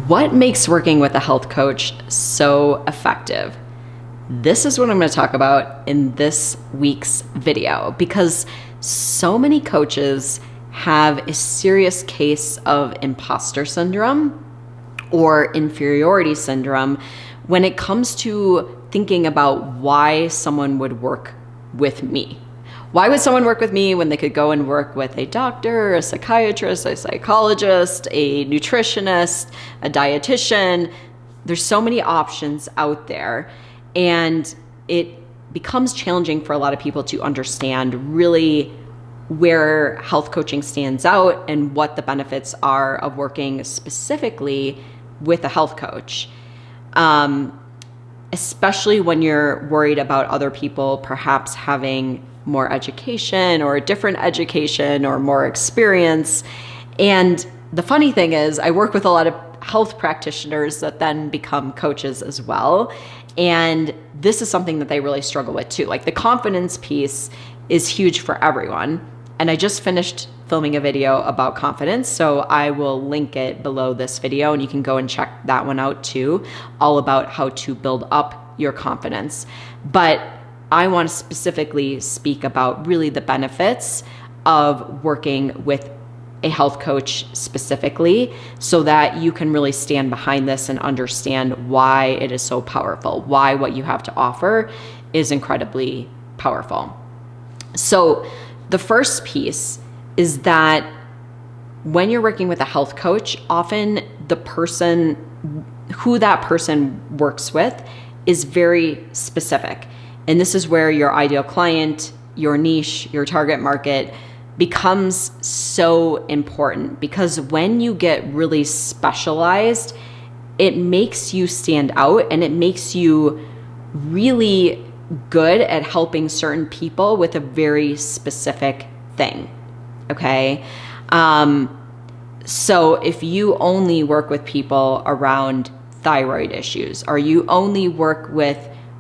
What makes working with a health coach so effective? This is what I'm going to talk about in this week's video, because so many coaches have a serious case of imposter syndrome or inferiority syndrome when it comes to thinking about why someone would work with me. Why would someone work with me when they could go and work with a doctor, a psychiatrist, a psychologist, a nutritionist, a dietitian? There's so many options out there, and it becomes challenging for a lot of people to understand really where health coaching stands out and what the benefits are of working specifically with a health coach. Especially when you're worried about other people perhaps having more education or a different education or more experience. And the funny thing is, I work with a lot of health practitioners that then become coaches as well. And this is something that they really struggle with too. Like, the confidence piece is huge for everyone. And I just finished filming a video about confidence, so I will link it below this video and you can go and check that one out too, all about how to build up your confidence. But I want to specifically speak about really the benefits of working with a health coach specifically, so that you can really stand behind this and understand why it is so powerful, why what you have to offer is incredibly powerful. So the first piece is that when you're working with a health coach, often the person who that person works with is very specific. And this is where your ideal client, your niche, your target market becomes so important, because when you get really specialized, it makes you stand out and it makes you really good at helping certain people with a very specific thing. Okay. So if you only work with people around thyroid issues, or you only work with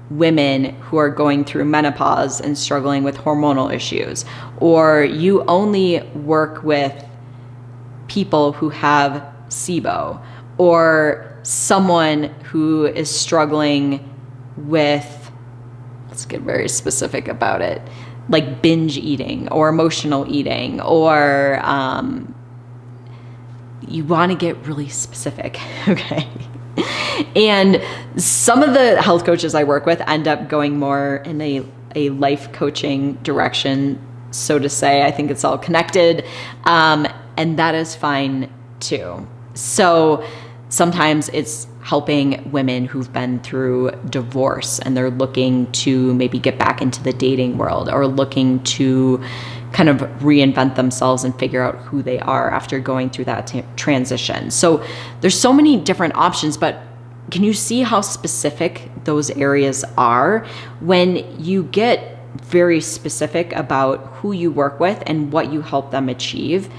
women who are going through menopause and struggling with hormonal issues, or you only work with people who have SIBO, or someone who is struggling with, let's get very specific about it, like binge eating or emotional eating, or you want to get really specific, okay? And some of the health coaches I work with end up going more in a life coaching direction, so to say. I think it's all connected, and that is fine too. So sometimes it's helping women who've been through divorce and they're looking to maybe get back into the dating world, or looking to kind of reinvent themselves and figure out who they are after going through that transition. So there's so many different options, but can you see how specific those areas are when you get very specific about who you work with and what you help them achieve,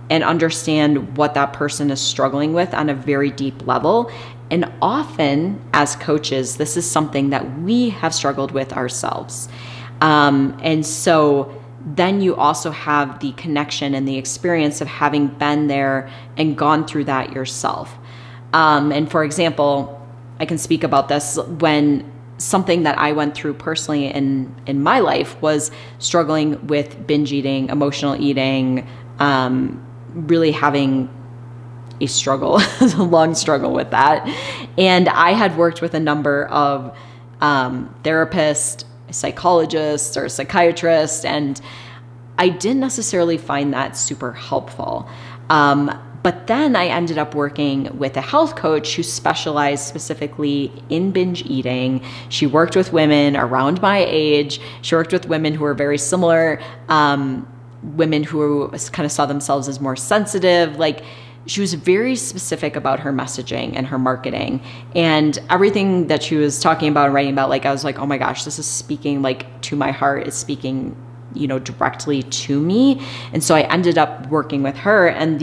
and understand what that person is struggling with on a very deep level? And often as coaches, this is something that we have struggled with ourselves. And so then you also have the connection and the experience of having been there and gone through that yourself. And for example, I can speak about this when something that I went through personally in my life was struggling with binge eating, emotional eating, really having a struggle, a long struggle with that. And I had worked with a number of therapists, psychologists, or psychiatrists, and I didn't necessarily find that super helpful. But then I ended up working with a health coach who specialized specifically in binge eating. She worked with women around my age. She worked with women who were very similar, women who kind of saw themselves as more sensitive. Like, she was very specific about her messaging and her marketing, and everything that she was talking about and writing about. Like, I was like, oh my gosh, this is speaking like to my heart. It's speaking, directly to me. And so I ended up working with her, and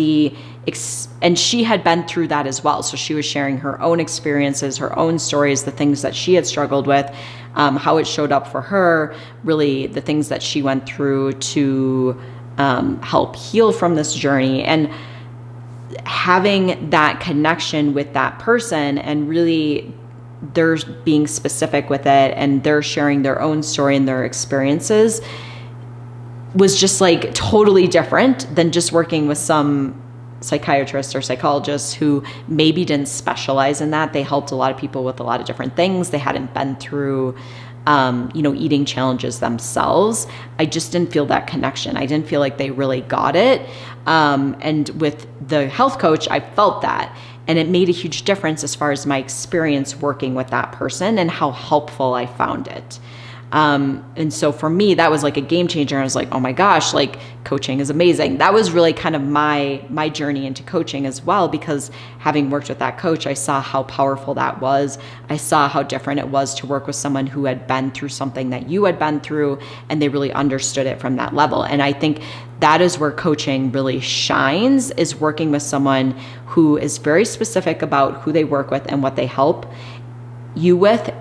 and she had been through that as well. So she was sharing her own experiences, her own stories, the things that she had struggled with, how it showed up for her, really the things that she went through to help heal from this journey. And having that connection with that person and really they're being specific with it and they're sharing their own story and their experiences was just like totally different than just working with some psychiatrists or psychologists who maybe didn't specialize in that. They helped a lot of people with a lot of different things. They hadn't been through, eating challenges themselves. I just didn't feel that connection. I didn't feel like they really got it. And with the health coach, I felt that. And it made a huge difference as far as my experience working with that person and how helpful I found it. And so for me, that was like a game changer. I was like, oh my gosh, like coaching is amazing. That was really kind of my journey into coaching as well, because having worked with that coach, I saw how powerful that was. I saw how different it was to work with someone who had been through something that you had been through, and they really understood it from that level. And I think that is where coaching really shines, is working with someone who is very specific about who they work with and what they help you with,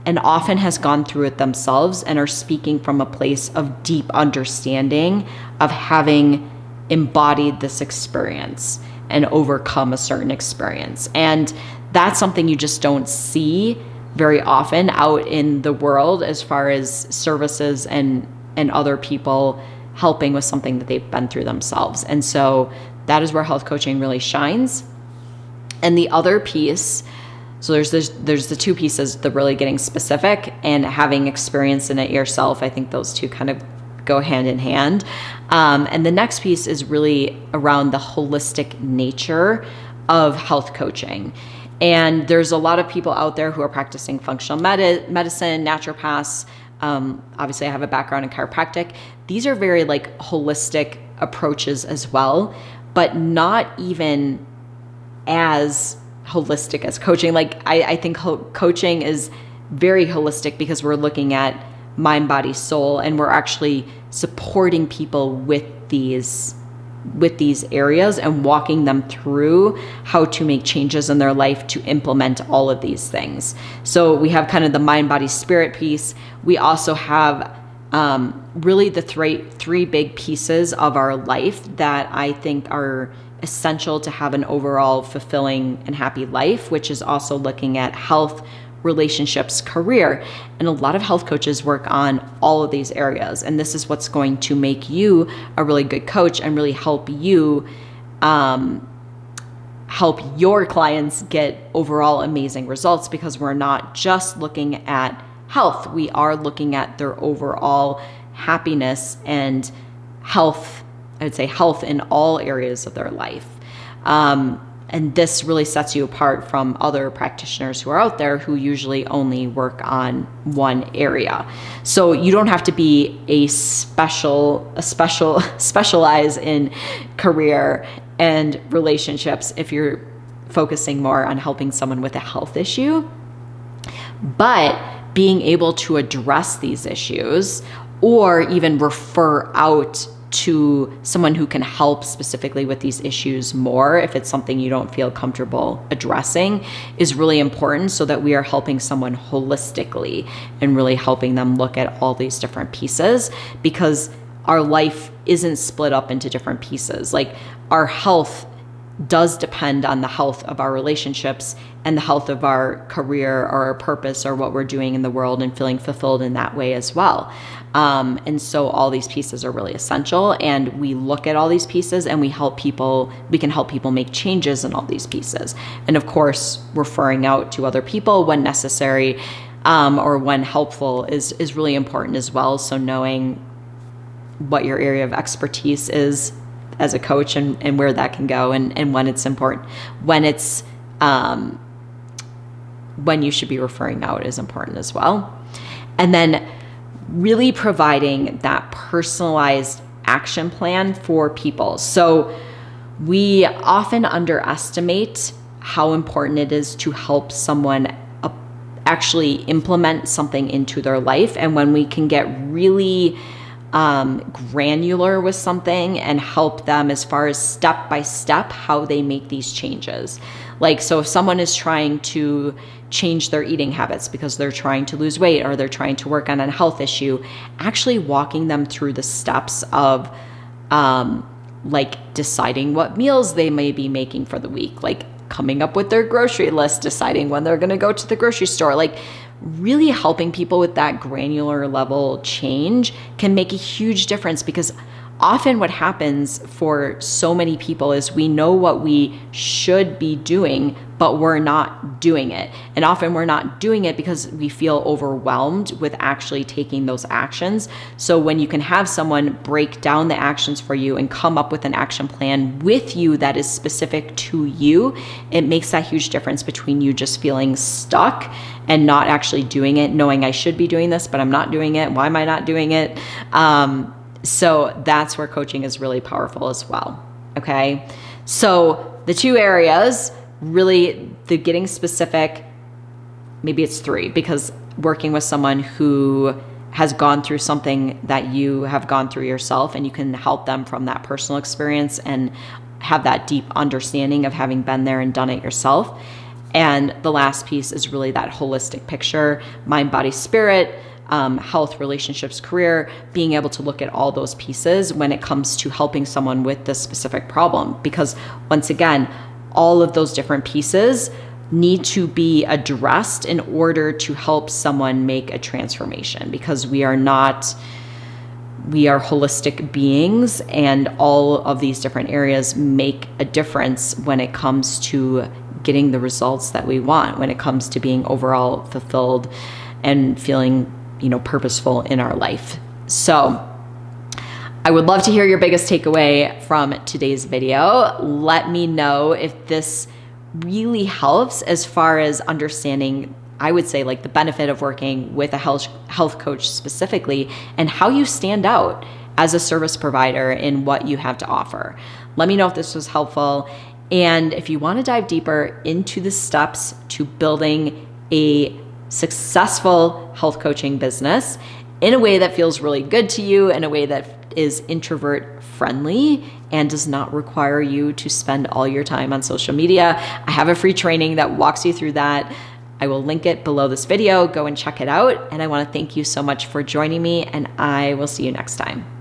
and often has gone through it themselves and are speaking from a place of deep understanding of having embodied this experience and overcome a certain experience. And that's something you just don't see very often out in the world as far as services and other people helping with something that they've been through themselves. And so that is where health coaching really shines. And the other piece, so there's the two pieces, the really getting specific and having experience in it yourself. I think those two kind of go hand in hand. And the next piece is really around the holistic nature of health coaching. And there's a lot of people out there who are practicing functional medicine, naturopaths. Obviously I have a background in chiropractic. These are very like holistic approaches as well, but not even as holistic as coaching. Like I think coaching is very holistic because we're looking at mind, body, soul, and we're actually supporting people with these areas and walking them through how to make changes in their life to implement all of these things. So we have kind of the mind, body, spirit piece. We also have really the three big pieces of our life that I think are essential to have an overall fulfilling and happy life, which is also looking at health, relationships, career. And a lot of health coaches work on all of these areas. And this is what's going to make you a really good coach and really help you help your clients get overall amazing results, because we're not just looking at health. We are looking at their overall happiness and health. I would say health in all areas of their life. And this really sets you apart from other practitioners who are out there who usually only work on one area. So you don't have to be specialize in career and relationships if you're focusing more on helping someone with a health issue. But being able to address these issues or even refer out to someone who can help specifically with these issues more, if it's something you don't feel comfortable addressing, is really important, so that we are helping someone holistically and really helping them look at all these different pieces, because our life isn't split up into different pieces. Like our health does depend on the health of our relationships and the health of our career or our purpose or what we're doing in the world and feeling fulfilled in that way as well. And so all these pieces are really essential, and we look at all these pieces and we can help people make changes in all these pieces. And of course, referring out to other people when necessary, or when helpful is really important as well. So knowing what your area of expertise is as a coach and where that can go and when it's important, when you should be referring out is important as well. And then really providing that personalized action plan for people. So we often underestimate how important it is to help someone actually implement something into their life. And when we can get really granular with something and help them as far as step by step how they make these changes. Like, so if someone is trying to change their eating habits because they're trying to lose weight or they're trying to work on a health issue, actually walking them through the steps of like deciding what meals they may be making for the week, like coming up with their grocery list, deciding when they're going to go to the grocery store, like really helping people with that granular level change can make a huge difference. Because often what happens for so many people is we know what we should be doing, but we're not doing it. And often we're not doing it because we feel overwhelmed with actually taking those actions. So when you can have someone break down the actions for you and come up with an action plan with you that is specific to you, it makes that huge difference between you just feeling stuck and not actually doing it, knowing I should be doing this, but I'm not doing it. Why am I not doing it? So that's where coaching is really powerful as well. Okay. So the two areas, really the getting specific, maybe it's three, because working with someone who has gone through something that you have gone through yourself, and you can help them from that personal experience and have that deep understanding of having been there and done it yourself. And the last piece is really that holistic picture, mind, body, spirit, health, relationships, career, being able to look at all those pieces when it comes to helping someone with this specific problem. Because once again, all of those different pieces need to be addressed in order to help someone make a transformation, because we are holistic beings, and all of these different areas make a difference when it comes to getting the results that we want, when it comes to being overall fulfilled and feeling purposeful in our life. So I would love to hear your biggest takeaway from today's video. Let me know if this really helps as far as understanding, I would say, like the benefit of working with a health coach specifically, and how you stand out as a service provider in what you have to offer. Let me know if this was helpful. And if you want to dive deeper into the steps to building a successful health coaching business in a way that feels really good to you, in a way that is introvert friendly and does not require you to spend all your time on social media, I have a free training that walks you through that. I will link it below this video. Go and check it out. And I want to thank you so much for joining me, and I will see you next time.